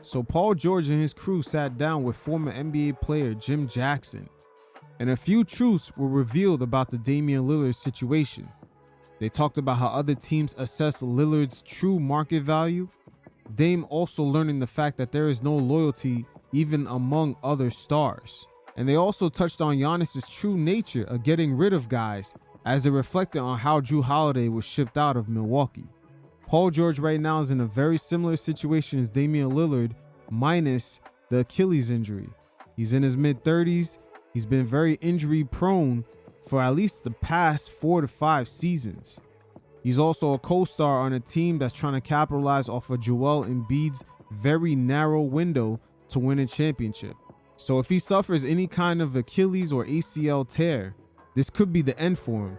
So Paul George and his crew sat down with former NBA player Jim Jackson, and a few truths were revealed about the Damian Lillard situation. They talked about how other teams assess Lillard's true market value. Dame also learning the fact that there is no loyalty even among other stars. And they also touched on Giannis' true nature of getting rid of guys, as it reflected on how Jrue Holiday was shipped out of Milwaukee. Paul George right now is in a very similar situation as Damian Lillard, minus the Achilles injury. He's in his mid-30s. He's been very injury prone for at least the past 4 to 5 seasons. He's also a co-star on a team that's trying to capitalize off of Joel Embiid's very narrow window to win a championship. So if he suffers any kind of Achilles or ACL tear, this could be the end for him.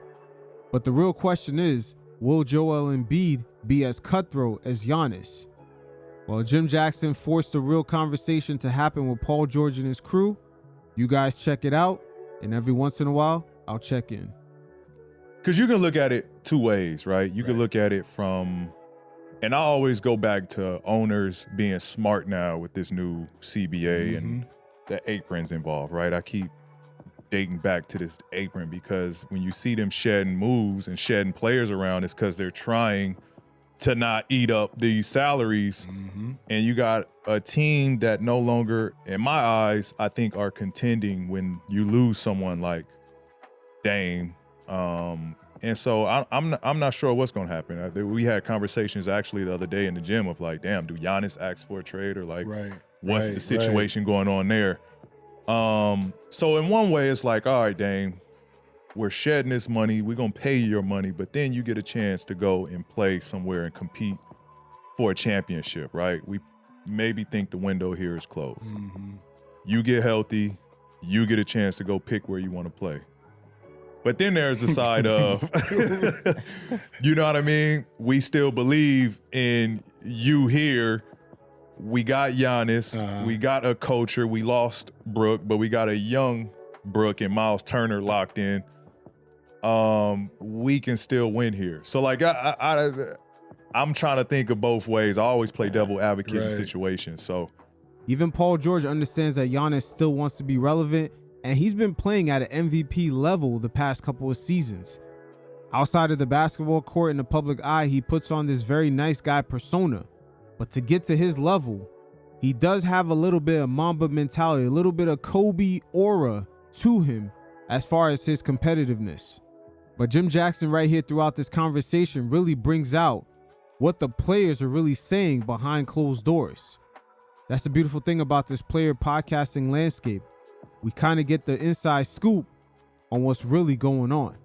But the real question is, will Joel Embiid be as cutthroat as Giannis? Well, Jim Jackson forced a real conversation to happen with Paul George and his crew. You guys check it out, and every once in a while, I'll check in. Because you can look at it two ways, right? You can look at it from, and I always go back to owners being smart now with this new CBA and the aprons involved, right? I keep dating back to this apron because when you see them shedding moves and shedding players around, it's because they're trying to not eat up these salaries. And you got a team that no longer, in my eyes, I think are contending when you lose someone like Dame. And so I'm not sure what's going to happen. We had conversations actually the other day in the gym of like, damn, do Giannis ask for a trade or like, what's the situation going on there? So in one way, it's like, all right, Dame, we're shedding this money. We're going to pay you your money, but then you get a chance to go and play somewhere and compete for a championship, right? We maybe think the window here is closed. You get healthy, you get a chance to go pick where you want to play. But then there's the side of, you know what I mean? We still believe in you here. We got Giannis. We got a culture. We lost Brook, but we got a young Brook and Miles Turner locked in. We can still win here. So like I'm trying to think of both ways. I always play devil advocate in situations. So even Paul George understands that Giannis still wants to be relevant, and he's been playing at an MVP level the past couple of seasons. Outside of the basketball court in the public eye, he puts on this very nice guy persona. But to get to his level, he does have a little bit of Mamba mentality, a little bit of Kobe aura to him as far as his competitiveness. But Jim Jackson right here throughout this conversation really brings out what the players are really saying behind closed doors. That's the beautiful thing about this player podcasting landscape. We kind of get the inside scoop on what's really going on.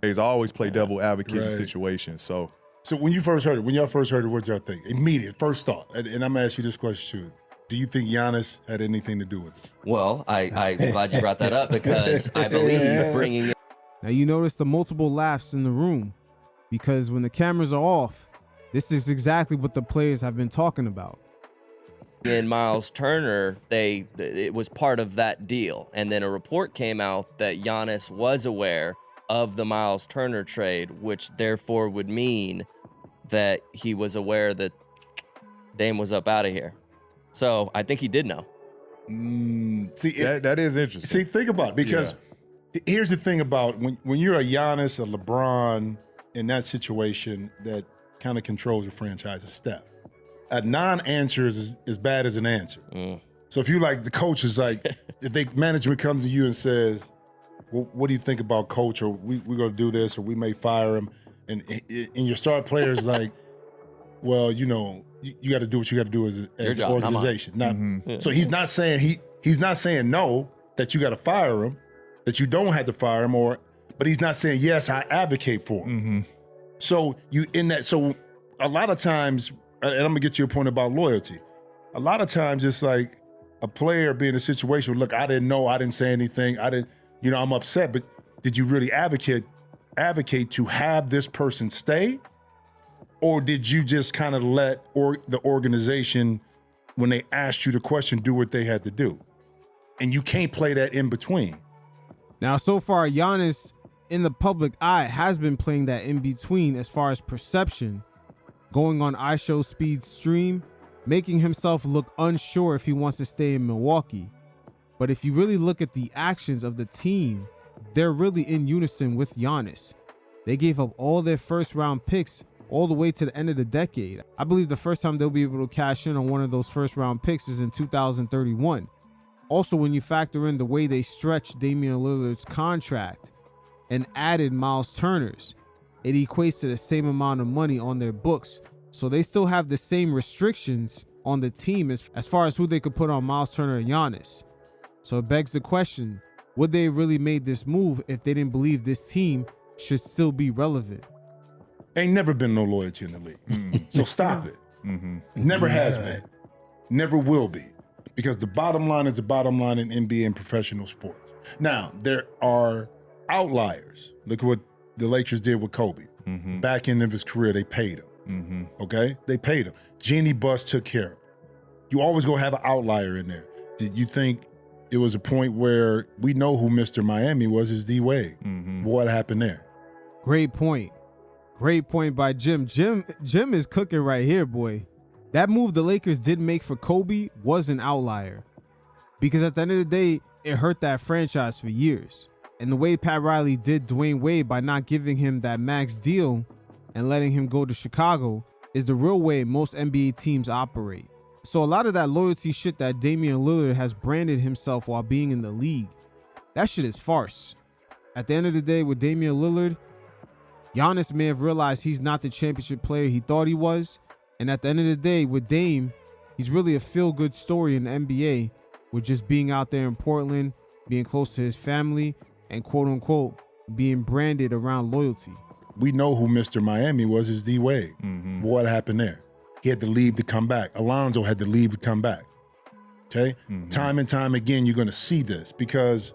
I always play devil advocate in situations. So when y'all first heard it, what y'all think? Immediate, first thought. And I'm going to ask you this question too. Do you think Giannis had anything to do with it? Well, I'm glad you brought that up because I believe bringing it. Now you notice the multiple laughs in the room because when the cameras are off, this is exactly what the players have been talking about. In Miles Turner, it was part of that deal. And then a report came out that Giannis was aware of the Miles Turner trade, which therefore would mean that he was aware that Dame was up out of here. So I think he did know. See, that is interesting. See, think about it, because here's the thing about when you're a Giannis, a LeBron, in that situation that kind of controls your franchise, a Steph. A non-answer is as bad as an answer. So if you like, the coach is like, if management comes to you and says, well, what do you think about coach, or we're going to do this, or we may fire him, and your star player is like, well, you know, you got to do what you got to do as an organization. So he's not saying he's not saying no, that you got to fire him, that you don't have to fire him, but he's not saying yes, I advocate for him. So so a lot of times, and I'm gonna get to your point about loyalty. A lot of times it's like a player being in a situation where, look, I didn't know, I didn't say anything, I'm upset, but did you really advocate to have this person stay? Or did you just kind of let the organization, when they asked you the question, do what they had to do? And you can't play that in between. Now, so far, Giannis in the public eye has been playing that in between as far as perception. Going on iShowSpeed's stream, making himself look unsure if he wants to stay in Milwaukee. But if you really look at the actions of the team, they're really in unison with Giannis. They gave up all their first round picks all the way to the end of the decade. I believe the first time they'll be able to cash in on one of those first round picks is in 2031. Also, when you factor in the way they stretched Damian Lillard's contract and added Miles Turner's, it equates to the same amount of money on their books. So they still have the same restrictions on the team as far as who they could put on Miles Turner and Giannis. So it begs the question, would they really made this move if they didn't believe this team should still be relevant? Ain't never been no loyalty in the league. So stop it. Never has been. Never will be. Because the bottom line is the bottom line in NBA and professional sports. Now, there are outliers. Look at what the Lakers did with Kobe. Back end of his career, they paid him. Okay? They paid him. Jeannie Buss took care of him. You always gonna have an outlier in there. Did you think it was a point where we know who Mr. Miami was, is D-Wade? What happened there? Great point. Great point by Jim. Jim is cooking right here, boy. That move the Lakers did make for Kobe was an outlier. Because at the end of the day, it hurt that franchise for years. And the way Pat Riley did Dwayne Wade by not giving him that max deal and letting him go to Chicago is the real way most NBA teams operate. So a lot of that loyalty shit that Damian Lillard has branded himself while being in the league, that shit is farce. At the end of the day, with Damian Lillard, Giannis may have realized he's not the championship player he thought he was. And at the end of the day, with Dame, he's really a feel-good story in the NBA with just being out there in Portland, being close to his family, and quote-unquote, being branded around loyalty. We know who Mr. Miami was, is D-Wade. What happened there? He had to leave to come back. Alonzo had to leave to come back. Okay? Time and time again, you're going to see this because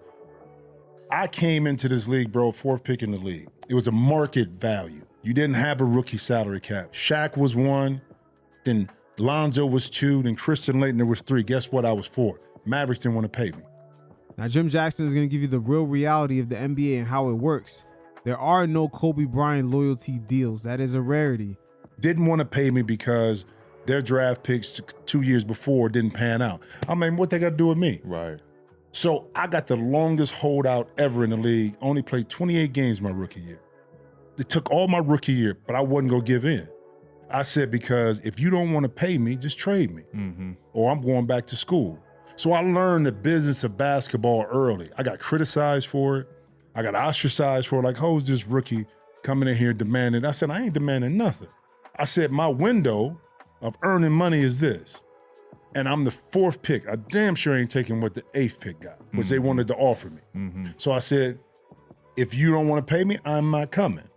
I came into this league, bro, 4th pick in the league. It was a market value. You didn't have a rookie salary cap. Shaq was 1, then Lonzo was 2, then Christian Laettner was 3. Guess what? I was 4. Mavericks didn't want to pay me. Now, Jim Jackson is going to give you the real reality of the NBA and how it works. There are no Kobe Bryant loyalty deals. That is a rarity. Didn't want to pay me because their draft picks 2 years before didn't pan out. I mean, what they got to do with me? Right. So I got the longest holdout ever in the league. Only played 28 games my rookie year. It took all my rookie year, but I wasn't going to give in. I said, because if you don't want to pay me, just trade me, or I'm going back to school. So I learned the business of basketball early. I got criticized for it. I got ostracized for it. Like, who's this rookie coming in here demanding? I said, I ain't demanding nothing. I said, my window of earning money is this. And I'm the 4th pick. I damn sure ain't taking what the 8th pick got, which they wanted to offer me. So I said, if you don't want to pay me, I'm not coming.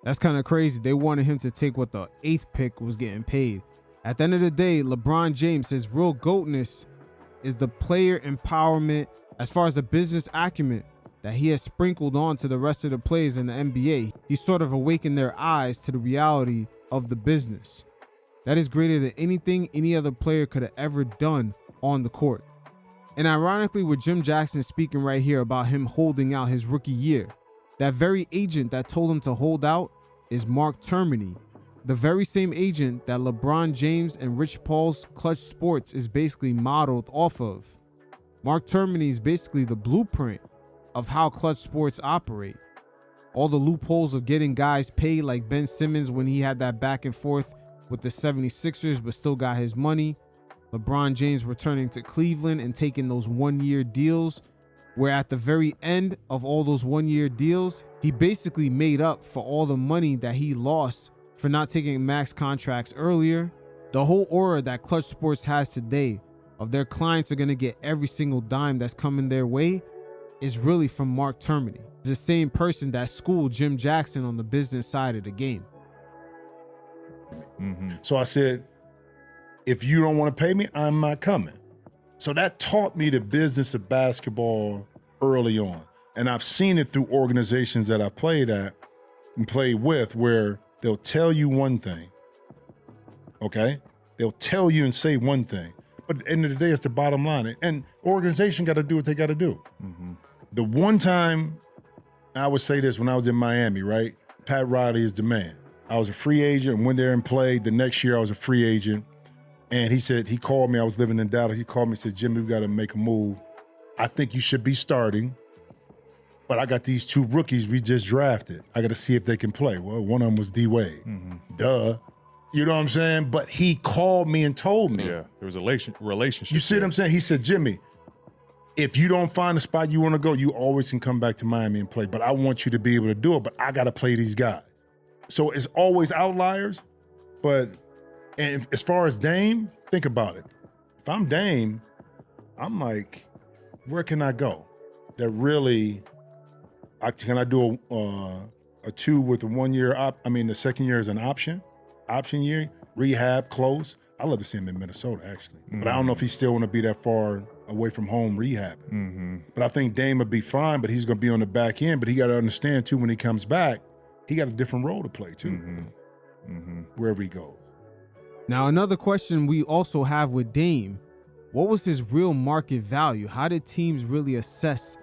That's kind of crazy. They wanted him to take what the 8th pick was getting paid. At the end of the day, LeBron James, his real GOATness is the player empowerment as far as the business acumen that he has sprinkled on to the rest of the players in the NBA. He sort of awakened their eyes to the reality of the business. That is greater than anything any other player could have ever done on the court. And ironically, with Jim Jackson speaking right here about him holding out his rookie year, that very agent that told him to hold out is Mark Termini, the very same agent that LeBron James and Rich Paul's Clutch Sports is basically modeled off of. Mark Termini is basically the blueprint of how Clutch Sports operate. All the loopholes of getting guys paid like Ben Simmons when he had that back and forth with the 76ers but still got his money. LeBron James returning to Cleveland and taking those 1-year deals, where at the very end of all those 1-year deals, he basically made up for all the money that he lost for not taking max contracts earlier. The whole aura that Clutch Sports has today of their clients are going to get every single dime that's coming their way is really from Mark Termini. It's the same person that schooled Jim Jackson on the business side of the game. So I said, if you don't want to pay me, I'm not coming. So that taught me the business of basketball early on. And I've seen it through organizations that I played at and played with where they'll tell you one thing, okay? They'll tell you and say one thing, but at the end of the day, it's the bottom line. And organization got to do what they got to do. The one time, I would say this when I was in Miami, right? Pat Riley is the man. I was a free agent and went there and played. The next year I was a free agent. And he said, he called me, I was living in Dallas. He called me and said, Jimmy, we got to make a move. I think you should be starting, but I got these 2 rookies we just drafted. I got to see if they can play. Well, one of them was D-Wade. Duh. You know what I'm saying? But he called me and told me. Yeah, there was a relationship. You see what I'm saying? He said, Jimmy, if you don't find a spot you want to go, you always can come back to Miami and play. But I want you to be able to do it, but I got to play these guys. So it's always outliers. But and as far as Dame, think about it. If I'm Dame, I'm like, where can I go? That really, can I do a 2 with a 1 year the second year is an option year, rehab, close. I'd love to see him in Minnesota, actually. But I don't know if he still want to be that far away from home rehabbing. But I think Dame would be fine, but he's going to be on the back end. But he got to understand, too, when he comes back, he got a different role to play, too, wherever he goes. Now, another question we also have with Dame, what was his real market value? How did teams really assess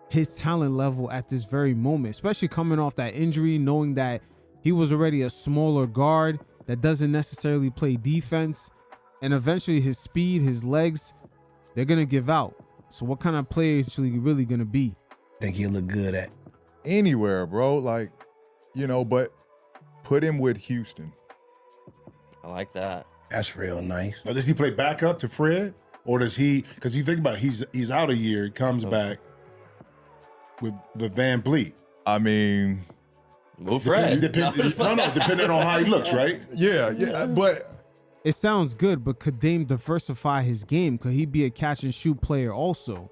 his talent level at this very moment, especially coming off that injury, knowing that he was already a smaller guard that doesn't necessarily play defense, and eventually his speed, his legs, they're going to give out. So what kind of player is he really going to be? Think he'll look good at? Anywhere, bro. Like, but put him with Houston. I like that. That's real nice. Now, does he play backup to Fred? Or does he, because you think about it, he's out a year, he comes back with Van Vliet. I mean, move Fred. Depending on how he looks, right? Yeah, but it sounds good, but could Dame diversify his game? Could he be a catch and shoot player also?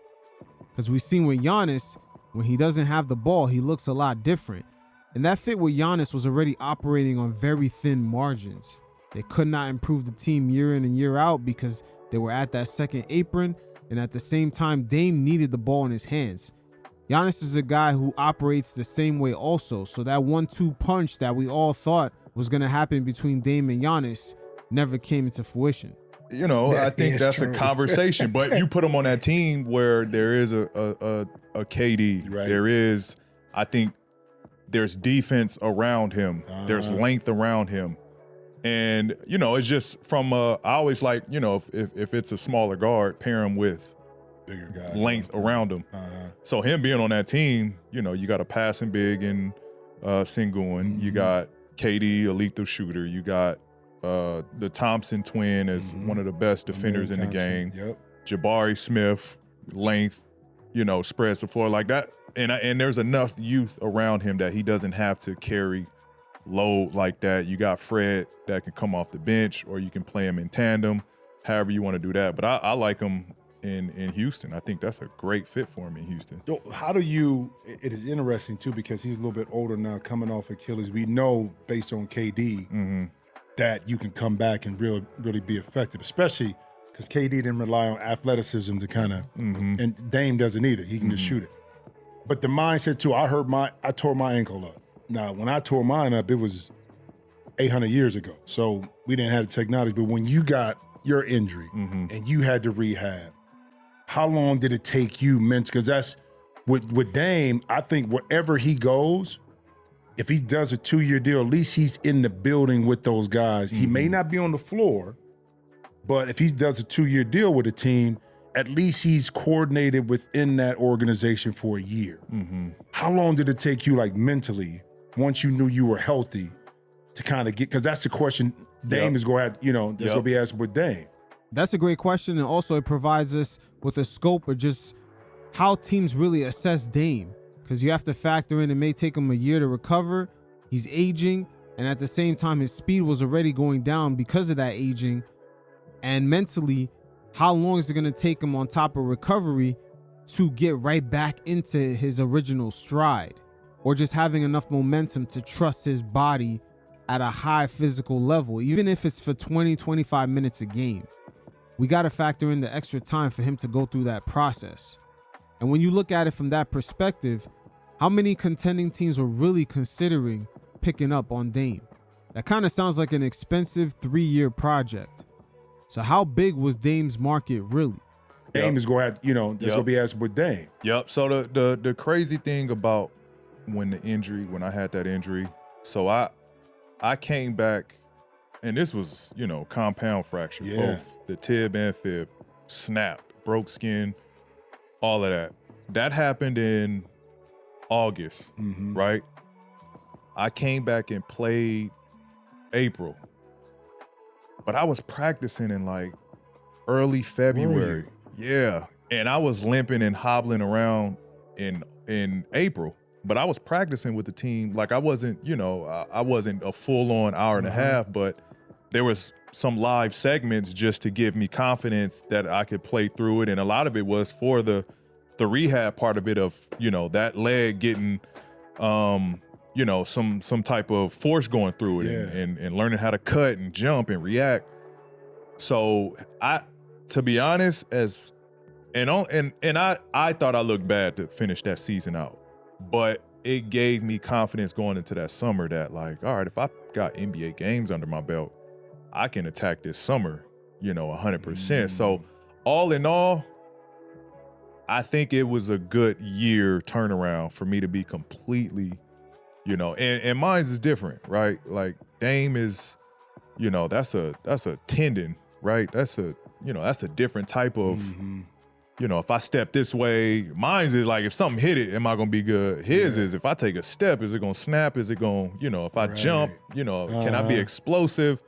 Because we've seen with Giannis, when he doesn't have the ball, he looks a lot different. And that fit with Giannis was already operating on very thin margins. They could not improve the team year in and year out because they were at that second apron, and at the same time, Dame needed the ball in his hands. Giannis is a guy who operates the same way also, so that 1-2 punch that we all thought was going to happen between Dame and Giannis never came into fruition. I think that's true. a conversation, but you put him on that team where there is a KD. Right. There is, I think, there's defense around him. There's length around him. And, it's just from, I always like, if it's a smaller guard, pair him with Bigger guy. length around him. So him being on that team, you got a passing big in Sengun. You got KD, a lethal shooter. You got the Thompson twin as one of the best defenders in the game. Yep. Jabari Smith, length, spreads the floor like that. And there's enough youth around him that he doesn't have to carry load like that. You got Fred that can come off the bench, or you can play him in tandem, however you want to do that. But I like him in Houston. I think that's a great fit for him in Houston. So how do you, it is interesting too, because he's a little bit older now, coming off Achilles. We know based on KD that you can come back and really be effective, especially because KD didn't rely on athleticism to kind of, and Dame doesn't either. He can just shoot it. But the mindset too, I tore my ankle up. Now, when I tore mine up, it was 800 years ago. So we didn't have the technology. But when you got your injury and you had to rehab, how long did it take you mentally? Because that's, with Dame, I think wherever he goes, if he does a 2-year deal, at least he's in the building with those guys. He may not be on the floor, but if he does a 2-year deal with a team, at least he's coordinated within that organization for a year. How long did it take you, like mentally, once you knew you were healthy, to kind of get, because that's the question Dame is going to have, that's going to be asked with Dame. That's a great question, and also it provides us with a scope of just how teams really assess Dame, because you have to factor in it may take him a year to recover. He's aging, and at the same time, his speed was already going down because of that aging. And mentally, how long is it going to take him on top of recovery to get right back into his original stride, or just having enough momentum to trust his body at a high physical level, even if it's for 20-25 minutes a game? We got to factor in the extra time for him to go through that process. And when you look at it from that perspective, how many contending teams were really considering picking up on Dame? That kind of sounds like an expensive 3-year project. So how big was Dame's market really? Dame is going to have, there's going to be asked with Dame. Yep. So the crazy thing about when I had that injury, so I came back and this was, compound fracture. Yeah. Both the tib and fib snapped, broke skin, all of that. That happened in August, right? I came back and played April, but I was practicing in like early February. Yeah, and I was limping and hobbling around in April, but I was practicing with the team. Like I wasn't, I wasn't a full-on hour and a half, but there was some live segments just to give me confidence that I could play through it, and a lot of it was for the rehab part of it of, that leg getting, some type of force going through it and learning how to cut and jump and react. So to be honest, I thought I looked bad to finish that season out, but it gave me confidence going into that summer that like, all right, if I got NBA games under my belt, I can attack this summer, 100%. So all in all, I think it was a good year turnaround for me to be completely, and mine's is different, right? Like Dame is, that's a tendon, right? That's a different type of, if I step this way, mine's is like, if something hit it, am I going to be good? His is, if I take a step, is it going to snap? Is it going, if I jump, can I be explosive?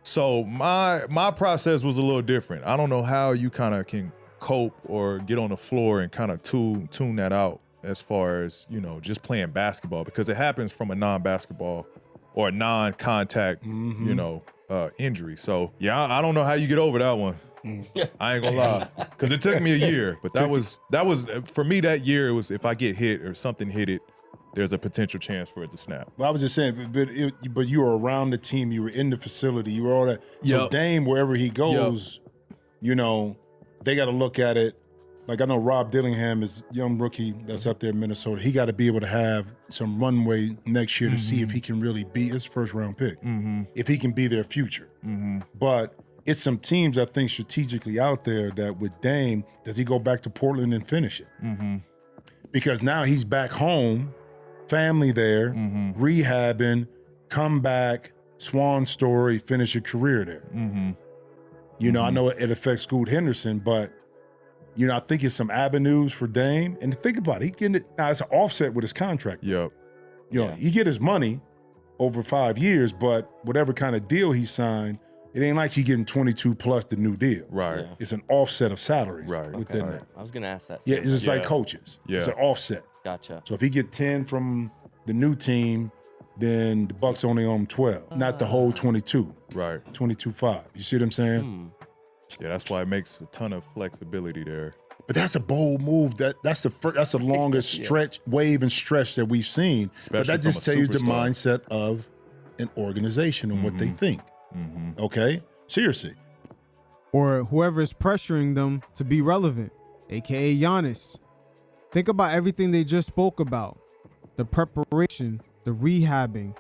So my process was a little different. I don't know how you kind of can cope or get on the floor and kind of tune that out as far as, just playing basketball, because it happens from a non-basketball or a non-contact, injury. So yeah, I don't know how you get over that one. I ain't gonna lie, because it took me a year, but that was for me that year. It was, if I get hit or something hit it, there's a potential chance for it to snap. Well, I was just saying, but you were around the team, you were in the facility, you were all that. So Dame, wherever he goes, they got to look at it. Like I know Rob Dillingham is a young rookie that's up there in Minnesota. He got to be able to have some runway next year to see if he can really be his first round pick, if he can be their future. But it's some teams I think strategically out there that with Dame, does he go back to Portland and finish it? Because now he's back home, family there, rehabbing, come back, swan story, finish a career there. I know it affects Scoot Henderson, but I think it's some avenues for Dame. And think about it, he getting it now. It's an offset with his contract. He get his money over 5 years, but whatever kind of deal he signed, it ain't like he getting 22 plus the new deal. Right. Yeah. It's an offset of salaries within that. I was gonna ask that. Yeah, too. it's just like coaches. Yeah. It's an offset. Gotcha. So if he get 10 from the new team, then the Bucks only own 12, not the whole 22. Right. 22.5. You see what I'm saying? Yeah, that's why it makes a ton of flexibility there. But that's a bold move. That's the longest stretch, wave and stretch that we've seen. Especially but that just from a tells you the superstar. mindset of an organization and what they think. Okay? Seriously. Or whoever is pressuring them to be relevant, aka Giannis. Think about everything they just spoke about. The preparation, the rehabbing,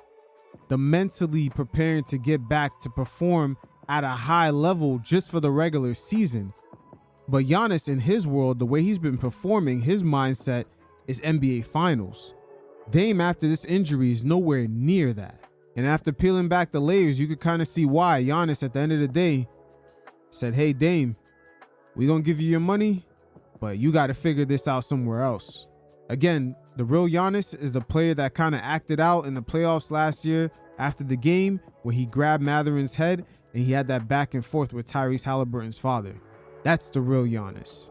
the mentally preparing to get back to perform at a high level just for the regular season. But Giannis, in his world, the way he's been performing, his mindset is NBA Finals. Dame, after this injury, is nowhere near that. And after peeling back the layers, you could kind of see why Giannis, at the end of the day, said, hey, Dame, we're going to give you your money, but you got to figure this out somewhere else. Again, the real Giannis is the player that kind of acted out in the playoffs last year after the game where he grabbed Matherin's head and he had that back and forth with Tyrese Halliburton's father. That's the real Giannis.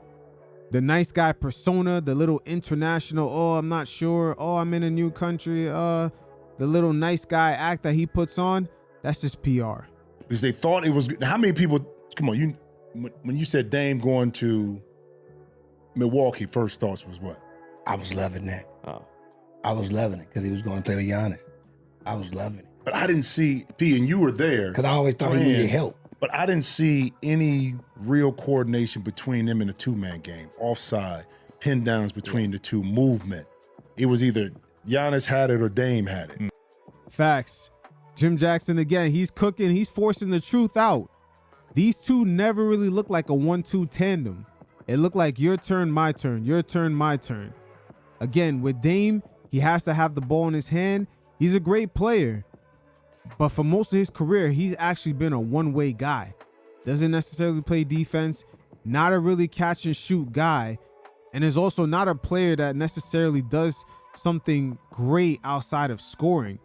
The nice guy persona, the little international, oh, I'm not sure, oh, I'm in a new country, the little nice guy act that he puts on, that's just PR. Because they thought it was good. How many people, come on, when you said Dame going to Milwaukee, first thoughts was what? I was loving that. Oh. I was loving it because he was going to play with Giannis. I was loving it. But I didn't see, P, and you were there. Because I always thought he needed help. But I didn't see any real coordination between them in a two-man game. Offside, pin downs between the two, movement. It was either Giannis had it or Dame had it. Facts. Jim Jackson, again, he's cooking. He's forcing the truth out. These two never really looked like a 1-2 tandem. It looked like your turn, my turn, your turn, my turn. Again, with Dame, he has to have the ball in his hand. He's a great player. But for most of his career, he's actually been a one-way guy. Doesn't necessarily play defense, not a really catch and shoot guy, and is also not a player that necessarily does something great outside of scoring.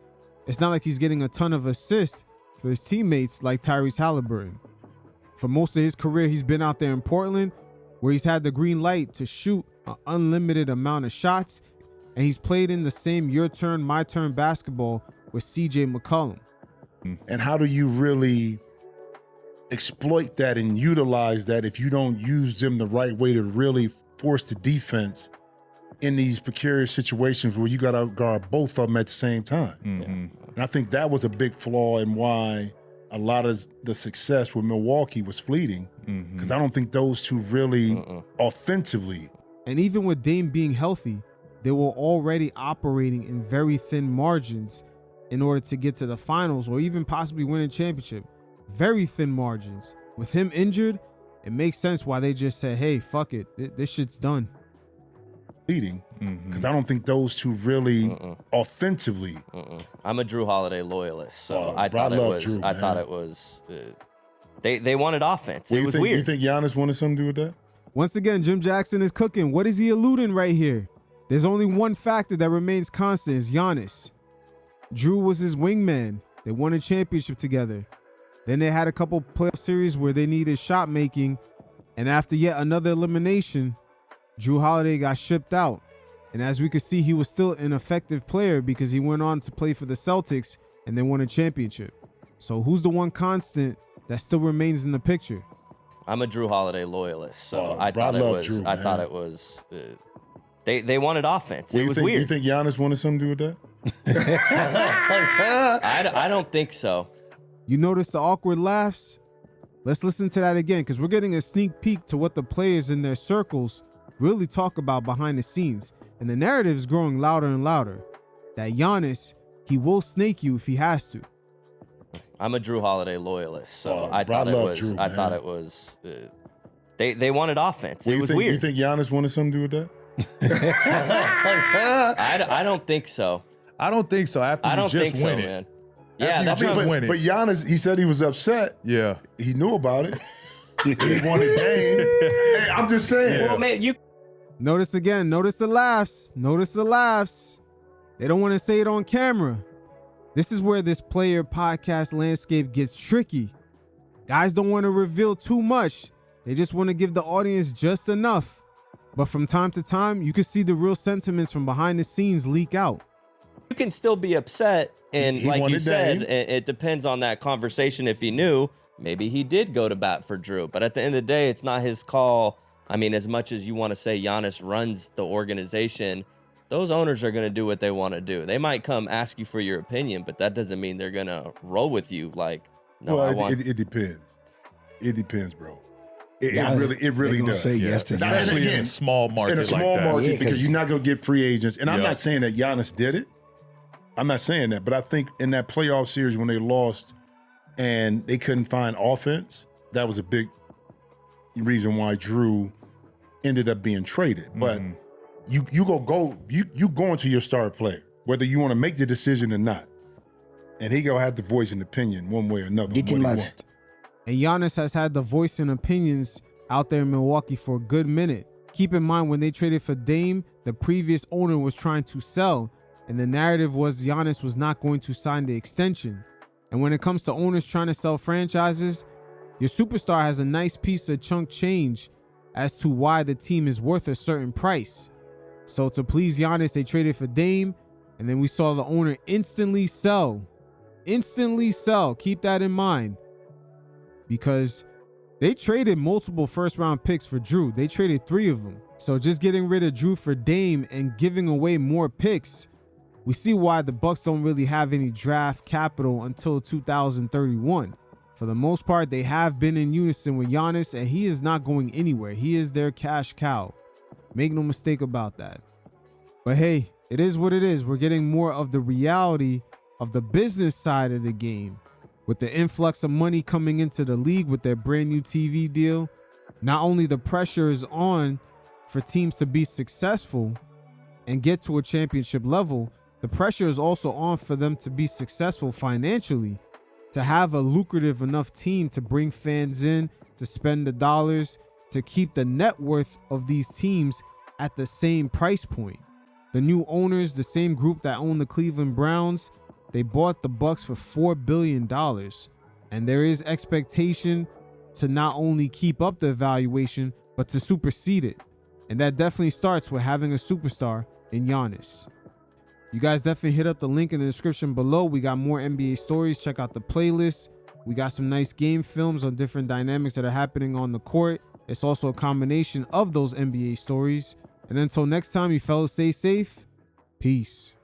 It's not like he's getting a ton of assists for his teammates like Tyrese Halliburton. For most of his career, he's been out there in Portland where he's had the green light to shoot an unlimited amount of shots, and he's played in the same your turn, my turn basketball with CJ McCollum. And how do you really exploit that and utilize that if you don't use them the right way to really force the defense in these precarious situations where you got to guard both of them at the same time? And I think that was a big flaw in why a lot of the success with Milwaukee was fleeting, because I don't think those two really offensively. And even with Dame being healthy, they were already operating in very thin margins in order to get to the finals or even possibly win a championship. Very thin margins. With him injured, it makes sense why they just said, hey, fuck it. This shit's done. Leading, because I don't think those two really offensively. I'm a Drew Holiday loyalist, so Oh, I bro, I thought it love was. Drew, I man. thought it was. They wanted offense. What It you was think, weird. You think Giannis wanted something to do with that? Once again, Jim Jackson is cooking. What is he alluding right here? There's only one factor that remains constant, is Giannis. Drew was his wingman. They won a championship together. Then they had a couple playoff series where they needed shot making, and after yet another elimination, Drew Holiday got shipped out. And as we could see, he was still an effective player because he went on to play for the Celtics and they won a championship. So who's the one constant that still remains in the picture? I'm a Drew Holiday loyalist, so Oh, I bro, I thought it love was. Drew, I man. thought it was. They wanted offense. What It you was think, weird. You think Giannis wanted something to do with I don't think so. You notice the awkward laughs? Let's listen to that again because we're getting a sneak peek to what the players in their circles really talk about behind the scenes. And the narrative is growing louder and louder. That Giannis, he will snake you if he has to. I'm a Drew Holiday loyalist, so Oh, I bro, I thought it love was. Drew, I man. thought it was. They wanted offense. What It you was think, weird. You think Giannis wanted something to do with that? I don't think so. I don't think so. After I you don't just think so, win it. man. After Yeah, you that's just what win it. But Giannis, he said he was upset. Yeah. He knew about it. He wanted Dame. Hey, I'm just saying. Well, man, you Notice again, notice the laughs. Notice the laughs. They don't want to say it on camera. This is where this player podcast landscape gets tricky. Guys don't want to reveal too much. They just want to give the audience just enough. But from time to time, you can see the real sentiments from behind the scenes leak out. can still be upset, and He like you wanted said, Dame. it depends on that conversation. If he knew, maybe he did go to bat for Drew. But at the end of the day, it's not his call. I mean, as much as you want to say Giannis runs the organization, those owners are going to do what they want to do. They might come ask you for your opinion, but that doesn't mean they're going to roll with you. Like, no, Well, I want. it depends. It depends, bro. It Yeah, really they gonna does. say yes to Now, that. and Especially in again, a small market in a small like that. market Yeah, because 'cause- you're not going to get free agents. And I'm Yeah. not saying that Giannis did it. I'm not saying that, but I think in that playoff series when they lost and they couldn't find offense, that was a big reason why Drew ended up being traded. But you go into your star player, whether you want to make the decision or not, and he gonna have the voice and opinion one way or another. Get on your what he much. wants. And Giannis has had the voice and opinions out there in Milwaukee for a good minute. Keep in mind, when they traded for Dame, the previous owner was trying to sell, and the narrative was Giannis was not going to sign the extension. And when it comes to owners trying to sell franchises, your superstar has a nice piece of chunk change as to why the team is worth a certain price. So to please Giannis, they traded for Dame, and then we saw the owner instantly sell. Instantly sell. Keep that in mind. Because they traded multiple first-round picks for Drew. They traded 3 of them. So just getting rid of Drew for Dame and giving away more picks, we see why the Bucks don't really have any draft capital until 2031. For the most part, they have been in unison with Giannis, and he is not going anywhere. He is their cash cow. Make no mistake about that. But hey, it is what it is. We're getting more of the reality of the business side of the game. With the influx of money coming into the league with their brand new TV deal, not only the pressure is on for teams to be successful and get to a championship level, the pressure is also on for them to be successful financially, to have a lucrative enough team to bring fans in, to spend the dollars, to keep the net worth of these teams at the same price point. The new owners, the same group that own the Cleveland Browns, they bought the Bucks for $4 billion. And there is expectation to not only keep up the valuation, but to supersede it. And that definitely starts with having a superstar in Giannis. You guys definitely hit up the link in the description below. We got more NBA stories. Check out the playlist. We got some nice game films on different dynamics that are happening on the court. It's also a combination of those NBA stories. And until next time, you fellas stay safe. Peace.